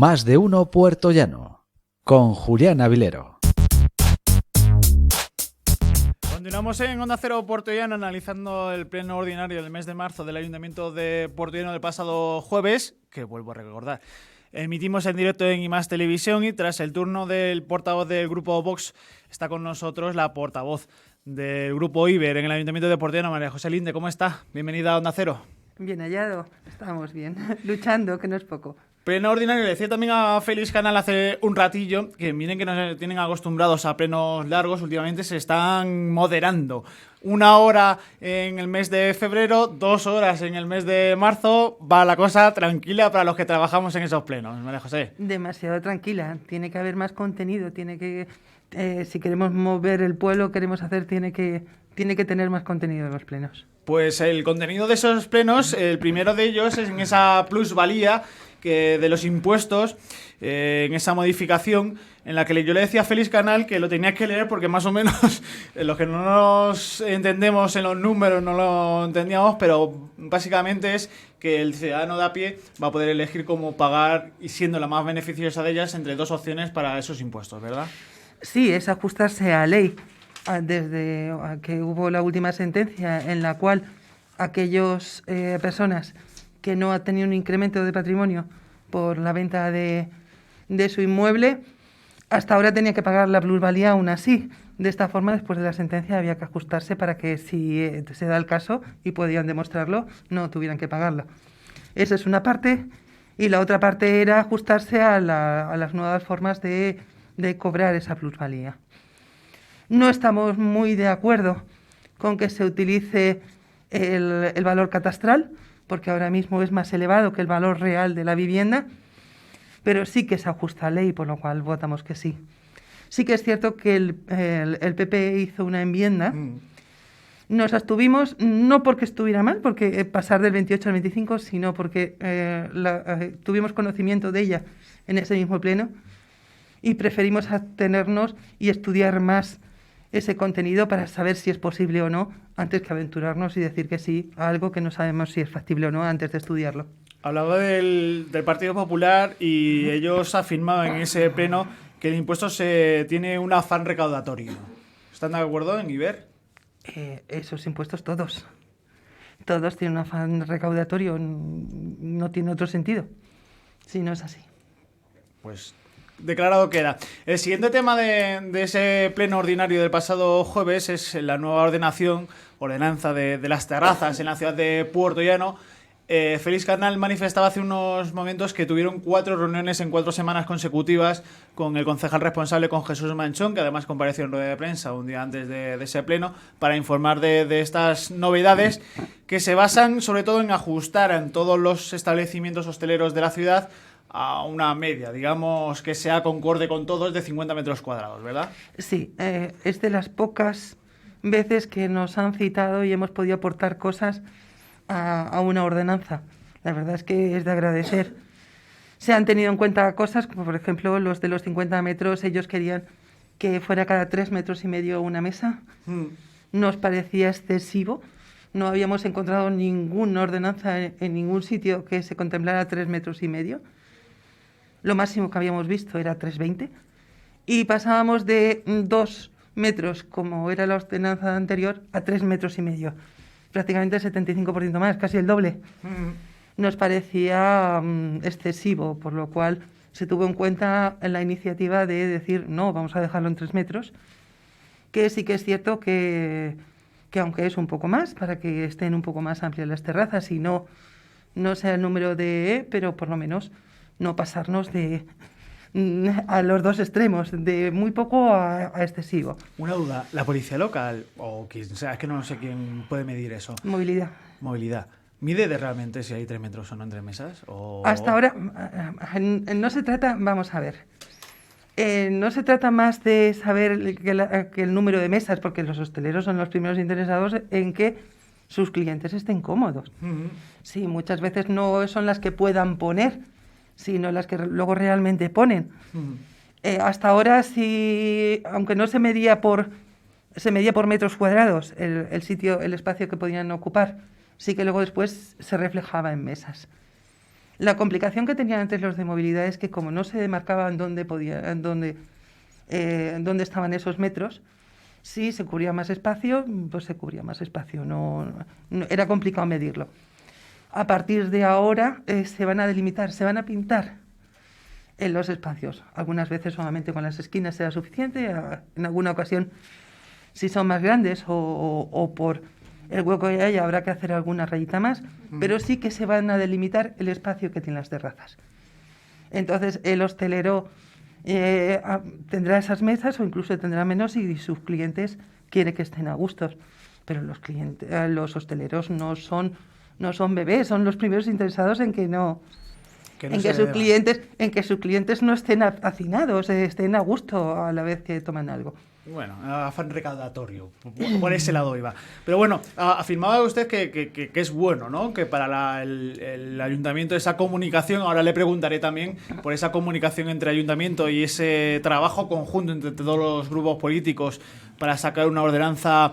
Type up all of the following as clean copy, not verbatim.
Más de uno Puertollano, con Julián Avilero. Continuamos en Onda Cero Puertollano analizando el pleno ordinario del mes de marzo del Ayuntamiento de Puertollano del pasado jueves, que vuelvo a recordar. Emitimos en directo en IMAX Televisión y tras el turno del portavoz del grupo Vox está con nosotros la portavoz del grupo Iber en el Ayuntamiento de Puertollano, María José Linde. ¿Cómo está? Bienvenida a Onda Cero. Bien hallado, estamos bien, luchando, que no es poco. Pleno ordinario, le decía también a Félix Canal hace un ratillo que miren que nos tienen acostumbrados a plenos largos, últimamente se están moderando. 1 hora en el mes de febrero, 2 horas en el mes de marzo, va la cosa tranquila para los que trabajamos en esos plenos, María José. Demasiado tranquila, tiene que haber más contenido, tiene que, si queremos mover el pueblo, tiene que tener más contenido en los plenos. Pues el contenido de esos plenos, el primero de ellos es en esa plusvalía que de los impuestos, en esa modificación en la que yo le decía a Félix Canal que lo tenía que leer porque más o menos los que no nos entendemos en los números no lo entendíamos, pero básicamente es que el ciudadano de a pie va a poder elegir cómo pagar y siendo la más beneficiosa de ellas entre dos opciones para esos impuestos, ¿verdad? Sí, es ajustarse a ley. Desde que hubo la última sentencia en la cual aquellas personas que no han tenido un incremento de patrimonio por la venta de su inmueble, hasta ahora tenía que pagar la plusvalía aún así. De esta forma, después de la sentencia, había que ajustarse para que, si se da el caso y podían demostrarlo, no tuvieran que pagarla. Esa es una parte. Y la otra parte era ajustarse a las nuevas formas de cobrar esa plusvalía. No estamos muy de acuerdo con que se utilice el valor catastral, porque ahora mismo es más elevado que el valor real de la vivienda, pero sí que se ajusta a ley, por lo cual votamos que sí. Sí que es cierto que el PP hizo una enmienda. Nos abstuvimos, no porque estuviera mal, porque pasar del 28 al 25, sino porque tuvimos conocimiento de ella en ese mismo pleno y preferimos abstenernos y estudiar más ese contenido para saber si es posible o no, antes que aventurarnos y decir que sí a algo que no sabemos si es factible o no antes de estudiarlo. Hablaba del Partido Popular y ellos afirmaban en ese pleno que el impuesto tiene un afán recaudatorio. ¿Están de acuerdo en Iber? Esos impuestos todos tienen un afán recaudatorio, no tiene otro sentido, si no es así. Pues declarado queda. El siguiente tema de ese pleno ordinario del pasado jueves es la nueva ordenanza de las terrazas en la ciudad de Puertollano. Félix Canal manifestaba hace unos momentos que tuvieron 4 reuniones en 4 semanas consecutivas con el concejal responsable, con Jesús Manchón, que además compareció en rueda de prensa un día antes de ese pleno, para informar de estas novedades que se basan sobre todo en ajustar en todos los establecimientos hosteleros de la ciudad a una media, digamos, que sea concorde con todos de 50 metros cuadrados, ¿verdad? Sí, es de las pocas veces que nos han citado y hemos podido aportar cosas a una ordenanza. La verdad es que es de agradecer. Se han tenido en cuenta cosas como, por ejemplo, los de los 50 metros, ellos querían que fuera cada 3,5 metros una mesa. Nos parecía excesivo. No habíamos encontrado ninguna ordenanza en ningún sitio que se contemplara 3,5 metros. Lo máximo que habíamos visto era 3,20 y pasábamos de 2 metros, como era la ordenanza anterior, a 3,5 metros. Prácticamente el 75% más, casi el doble. Nos parecía excesivo, por lo cual se tuvo en cuenta en la iniciativa de decir, no, vamos a dejarlo en 3 metros, que sí que es cierto que aunque es un poco más, para que estén un poco más amplias las terrazas y no sea el número de pero por lo menos no pasarnos a los dos extremos, de muy poco a excesivo. Una duda, ¿la policía local o quien sea, es que no sé quién puede medir eso? Movilidad. ¿Mide realmente si hay 3 metros o no entre mesas? Hasta ahora no se trata, vamos a ver, no se trata más de saber que el número de mesas, porque los hosteleros son los primeros interesados en que sus clientes estén cómodos. Sí, muchas veces no son las que puedan poner, sino las que luego realmente ponen. Hasta ahora, aunque no se medía por metros cuadrados el espacio que podían ocupar, sí que luego después se reflejaba en mesas. La complicación que tenían antes los de movilidad es que como no se demarcaban dónde estaban esos metros, si se cubría más espacio, pues se cubría más espacio. No era complicado medirlo. A partir de ahora se van a delimitar, se van a pintar en los espacios. Algunas veces solamente con las esquinas será suficiente, en alguna ocasión, si son más grandes o por el hueco que haya, habrá que hacer alguna rayita más, pero sí que se van a delimitar el espacio que tienen las terrazas. Entonces, el hostelero tendrá esas mesas o incluso tendrá menos si sus clientes quieren que estén a gustos. Pero los hosteleros no son bebés, son los primeros interesados en que sus clientes no estén hacinados, estén a gusto a la vez que toman algo. Bueno, afán recaudatorio, por ese lado iba. Pero bueno, afirmaba usted que es bueno, ¿no? Que para el ayuntamiento esa comunicación, ahora le preguntaré también por esa comunicación entre ayuntamiento y ese trabajo conjunto entre todos los grupos políticos para sacar una ordenanza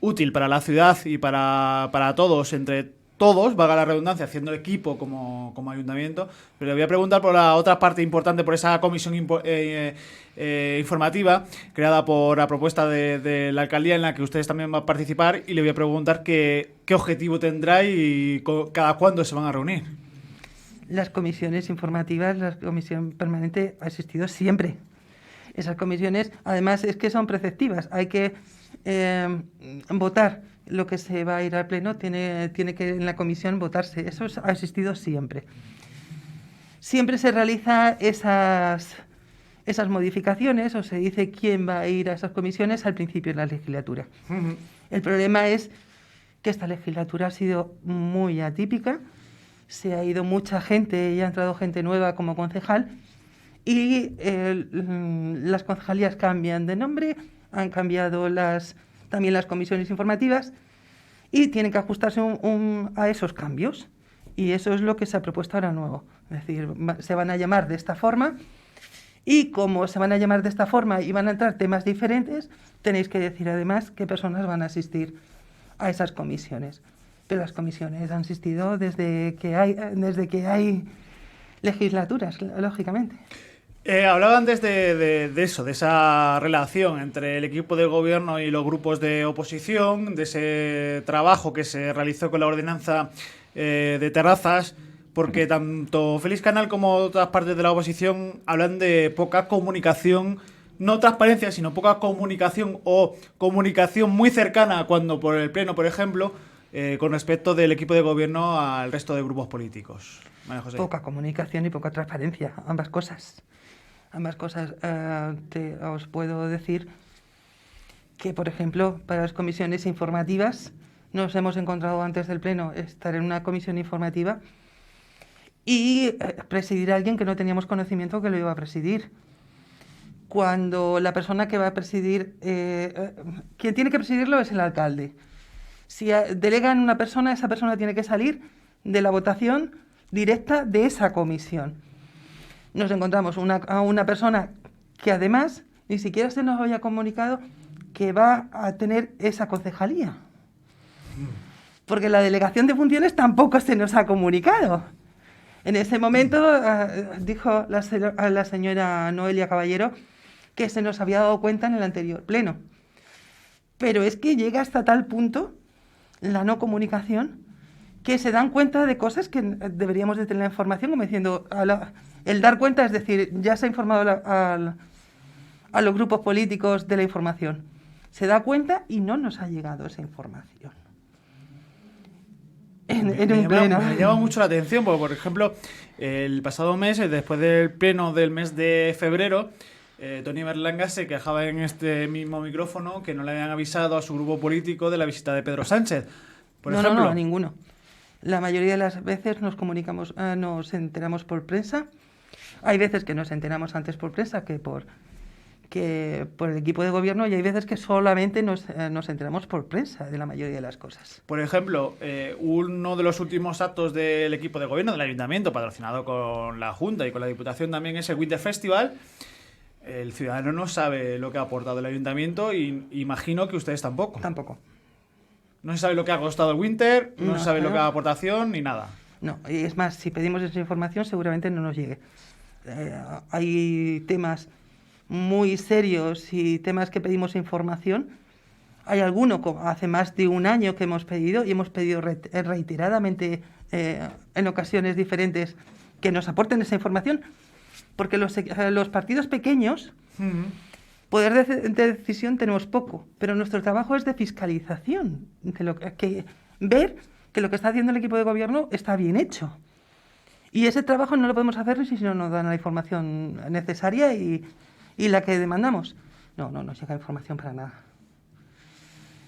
útil para la ciudad y para todos, entre todos, valga la redundancia, haciendo equipo como ayuntamiento. Pero le voy a preguntar por la otra parte importante, por esa comisión informativa creada por la propuesta de la alcaldía en la que ustedes también van a participar, y le voy a preguntar qué objetivo tendrá y cada cuándo se van a reunir. Las comisiones informativas, la comisión permanente ha existido siempre. Esas comisiones, además, es que son preceptivas. Hay que votar lo que se va a ir al pleno, tiene que en la comisión votarse. Eso ha existido siempre. Siempre se realizan esas modificaciones o se dice quién va a ir a esas comisiones al principio de la legislatura. Uh-huh. El problema es que esta legislatura ha sido muy atípica, se ha ido mucha gente y ha entrado gente nueva como concejal y las concejalías cambian de nombre, han cambiado también las comisiones informativas y tienen que ajustarse a esos cambios. Y eso es lo que se ha propuesto ahora nuevo. Es decir, se van a llamar de esta forma y como se van a llamar de esta forma y van a entrar temas diferentes, tenéis que decir además qué personas van a asistir a esas comisiones. Pero las comisiones han existido desde que hay legislaturas, lógicamente. Hablaba antes de eso, de esa relación entre el equipo de gobierno y los grupos de oposición, de ese trabajo que se realizó con la ordenanza de terrazas, porque tanto Félix Canal como otras partes de la oposición hablan de poca comunicación, no transparencia, sino poca comunicación o comunicación muy cercana cuando por el pleno, por ejemplo, con respecto del equipo de gobierno al resto de grupos políticos. María José. Poca comunicación y poca transparencia, ambas cosas. Os puedo decir que, por ejemplo, para las comisiones informativas, nos hemos encontrado antes del pleno estar en una comisión informativa y presidir a alguien que no teníamos conocimiento que lo iba a presidir. Cuando la persona que va a presidir, quien tiene que presidirlo es el alcalde. Si delegan una persona, esa persona tiene que salir de la votación directa de esa comisión. Nos encontramos a una persona que además ni siquiera se nos había comunicado que va a tener esa concejalía. Porque la delegación de funciones tampoco se nos ha comunicado. En ese momento dijo la señora Noelia Caballero que se nos había dado cuenta en el anterior pleno. Pero es que llega hasta tal punto la no comunicación que se dan cuenta de cosas que deberíamos de tener la información, como diciendo, el dar cuenta, es decir, ya se ha informado a los grupos políticos de la información. Se da cuenta y no nos ha llegado esa información. Me llama mucho la atención, porque, por ejemplo, el pasado mes, después del pleno del mes de febrero, Tony Berlanga se quejaba en este mismo micrófono que no le habían avisado a su grupo político de la visita de Pedro Sánchez. No, a ninguno. La mayoría de las veces nos enteramos por prensa. Hay veces que nos enteramos antes por prensa que por el equipo de gobierno, y hay veces que solamente nos enteramos por prensa de la mayoría de las cosas. Por ejemplo, uno de los últimos actos del equipo de gobierno del ayuntamiento, patrocinado con la Junta y con la Diputación también, es el Winter Festival. El ciudadano no sabe lo que ha aportado el ayuntamiento y imagino que ustedes tampoco. Tampoco. No se sabe lo que ha costado el Winter, no se sabe lo que ha aportación ni nada. No, y es más, si pedimos esa información seguramente no nos llegue. Hay temas muy serios y temas que pedimos información. Hay alguno, hace más de un año que hemos pedido, y hemos pedido reiteradamente en ocasiones diferentes que nos aporten esa información, porque los partidos pequeños, poder de decisión tenemos poco, pero nuestro trabajo es de fiscalización, de ver que lo que está haciendo el equipo de gobierno está bien hecho. Y ese trabajo no lo podemos hacer si no nos dan la información necesaria y la que demandamos. No nos llega información para nada.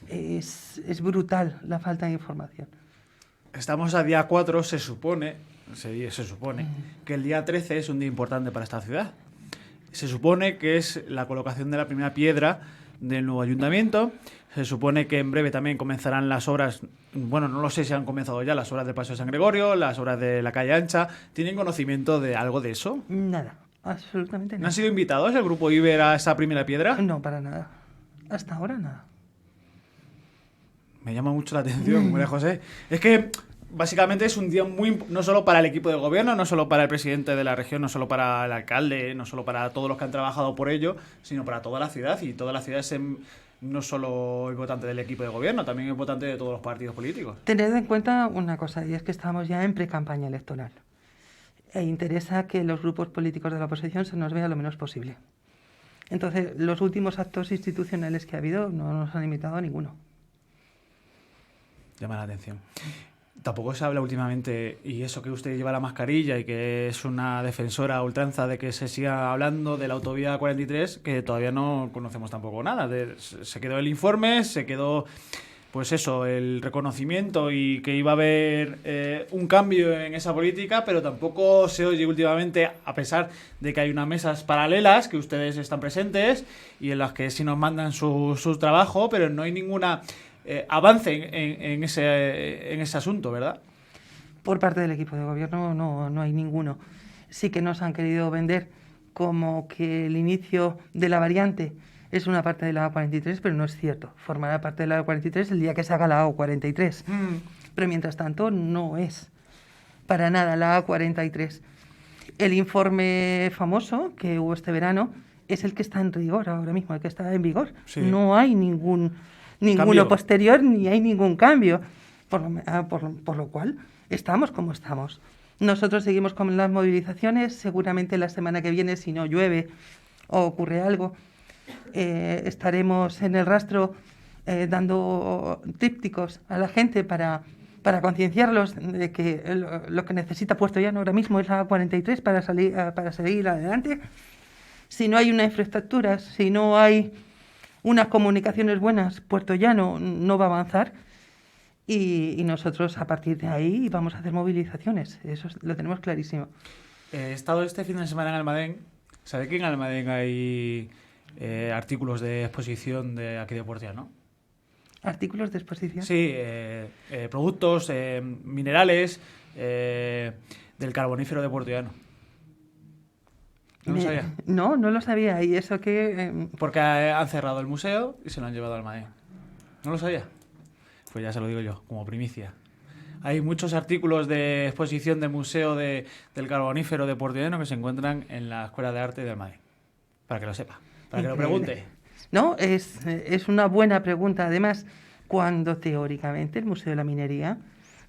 Es brutal la falta de información. Estamos a día 4, se supone que el día 13 es un día importante para esta ciudad. Se supone que es la colocación de la primera piedra del nuevo ayuntamiento. Se supone que en breve también comenzarán las obras, bueno, no lo sé si han comenzado ya, las obras del Paseo de San Gregorio, las obras de la calle Ancha. ¿Tienen conocimiento de algo de eso? Nada, absolutamente nada. ¿No han sido invitados el grupo Iber a esa primera piedra? No, para nada. Hasta ahora nada. Me llama mucho la atención, María José. Es que básicamente es un día no solo para el equipo de gobierno, no solo para el presidente de la región, no solo para el alcalde, no solo para todos los que han trabajado por ello, sino para toda la ciudad. Y toda la ciudad es no solo es votante del equipo de gobierno, también es votante de todos los partidos políticos. Tened en cuenta una cosa, y es que estamos ya en pre-campaña electoral. E interesa que los grupos políticos de la oposición se nos vea lo menos posible. Entonces, los últimos actos institucionales que ha habido no nos han invitado a ninguno. Llama la atención. Tampoco se habla últimamente, y eso que usted lleva la mascarilla y que es una defensora a ultranza de que se siga hablando de la autovía 43, que todavía no conocemos tampoco nada. Se quedó el informe, se quedó, pues eso, el reconocimiento y que iba a haber un cambio en esa política, pero tampoco se oye últimamente, a pesar de que hay unas mesas paralelas que ustedes están presentes y en las que sí nos mandan su trabajo, pero no hay ninguna avance en ese asunto, ¿verdad? Por parte del equipo de gobierno no hay ninguno. Sí que nos han querido vender como que el inicio de la variante es una parte de la A43, pero no es cierto. Formará parte de la A43 el día que se haga la A43. Pero mientras tanto no es para nada la A43. El informe famoso que hubo este verano es el que está en rigor ahora mismo, el que está en vigor. Sí. No hay ninguno posterior ni hay ningún cambio, por lo cual estamos como estamos. Nosotros seguimos con las movilizaciones, seguramente la semana que viene, si no llueve o ocurre algo, estaremos en el rastro dando trípticos a la gente para concienciarlos de que lo que necesita Puerto Llano ahora mismo es la A43 para seguir adelante. Si no hay una infraestructura, si no hay unas comunicaciones buenas, Puerto Llano no va a avanzar y nosotros a partir de ahí vamos a hacer movilizaciones. Eso lo tenemos clarísimo. He estado este fin de semana en Almadén. ¿Sabe que en Almadén hay artículos de exposición de aquí de Puerto Llano? ¿Artículos de exposición? Sí, productos, minerales del carbonífero de Puerto Llano. ¿No lo sabía? No lo sabía. ¿Y eso qué? Porque han cerrado el museo y se lo han llevado al Almadén. ¿No lo sabía? Pues ya se lo digo yo, como primicia. Hay muchos artículos de exposición del Museo del Carbonífero de Puerto Llano que se encuentran en la Escuela de Arte de Almadén. Para que lo sepa, para que lo pregunte. No, es una buena pregunta. Además, cuando teóricamente el Museo de la Minería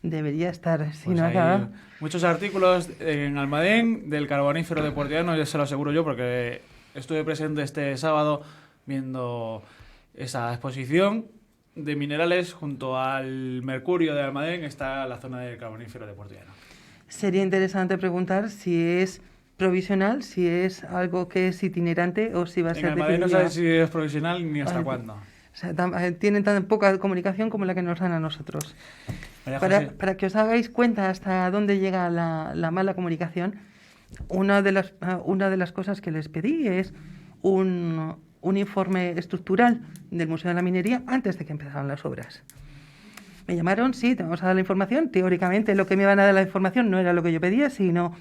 debería estar sin acá. Muchos artículos en Almadén del Carbonífero de Puerto Llano, ya se lo aseguro yo, porque estuve presente este sábado viendo esa exposición de minerales junto al mercurio de Almadén. Está la zona del Carbonífero de Puerto Llano. Sería interesante preguntar si es provisional, si es algo que es itinerante o si va a ser definitiva. En Almadén no sabe si es provisional ni hasta cuándo. O sea, tienen tan poca comunicación como la que nos dan a nosotros. Para que os hagáis cuenta hasta dónde llega la mala comunicación, una de las cosas que les pedí es un informe estructural del Museo de la Minería antes de que empezaran las obras. Me llamaron, sí, te vamos a dar la información. Teóricamente lo que me iban a dar la información no era lo que yo pedía, sino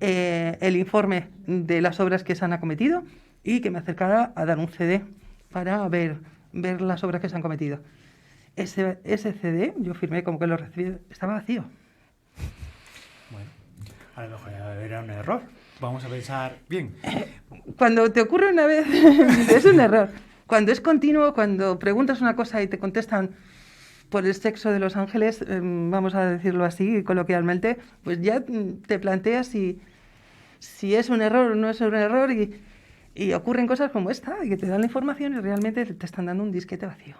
el informe de las obras que se han acometido y que me acercara a dar un CD para ver las obras que se han cometido. Ese CD, yo firmé como que lo recibí, estaba vacío. Bueno, a lo mejor era un error. Vamos a pensar bien. Cuando te ocurre una vez, es un error. Cuando es continuo, cuando preguntas una cosa y te contestan por el sexo de los ángeles, vamos a decirlo así coloquialmente, pues ya te planteas si es un error o no es un error y ocurren cosas como esta, y que te dan la información y realmente te están dando un disquete vacío.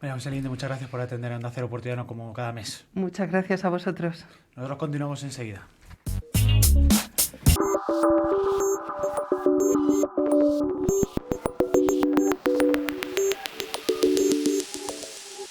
María José Linde, muchas gracias por atender a Onda Cero Puertollano como cada mes. Muchas gracias a vosotros. Nosotros continuamos enseguida.